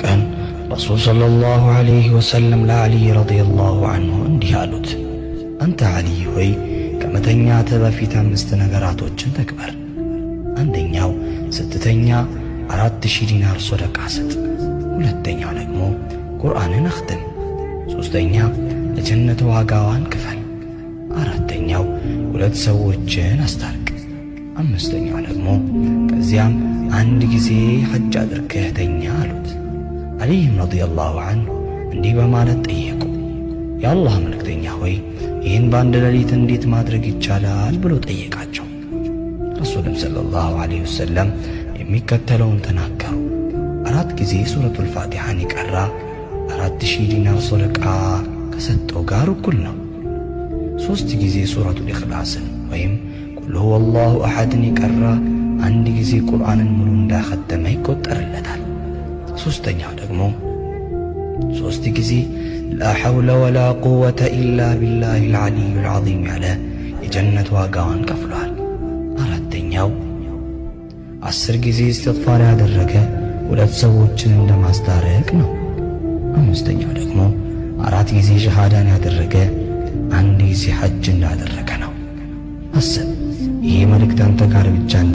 ቀን ረሱል ሰለላሁ ዐለይሂ ወሰለም ለዓሊ ረዲየላሁ ዐንሁ እንዲህ አሉት፣ አንተ ዓሊ ሆይ ከመተኛትህ በፊት 5 ነገራቶችን ተግበር። አንደኛው ስትተኛ 4000 ዲናር ሶደቃ ስጥ። ሁለተኛው ደግሞ ቁርአንን አኽትም። ሦስተኛ ለጀነት ዋጋዋን ክፈል። አራተኛው 2 ሰዎችን አስታርቅ። አምስተኛው ደግሞ ከዚያም 1 ጊዜ ሐጅ አድርገህ ተኛ አሉት። ዓሊይም ረዲየላሁ ዐንሁ እንዲህ በማለት ጠየቁ፣ የአላህ መልእክተኛ ሆይ ይህን በአንድ ሌሊት እንዴት ማድረግ ይቻላል ብሎ ጠየቃቸው። ረሱልም ሰለላሁ ዐለይሂ ወሰለም የሚከተለውን ተናገሩ። 4 ጊዜ ሱረቱል ፋቲሓን የቀራ 4000 ዲናር ሶደቃ ከሰጠው ጋር እኩል ነው። 3 ጊዜ ሱረቱል ኢኽላስን ወይም ቁል ሁወላሁ አሐድን የቀራ 1 ጊዜ ቁርአንን ሙሉ እንዳኸተመ ይቆጠርለታል። ሦስተኛው ደግሞ 3 ጊዜ ላ ሐውለ ወላ ቁወተ ኢላ ቢላሂል ዐሊይዩል ዐዚም ያለ የጀነት ዋጋዋን ከፍሏል። አራተኛው 10 ጊዜ እስትግፋር ያደረገ 2 ሰዎችን እንደማስታረቅ ነው። አምስተኛው ደግሞ 4 ጊዜ ሸሃዳን ያደረገ 1 ጊዜ ሐጅ እንዳደረገ ነው። አስብ፣ ይህ መልእክት አንተ ጋር ብቻ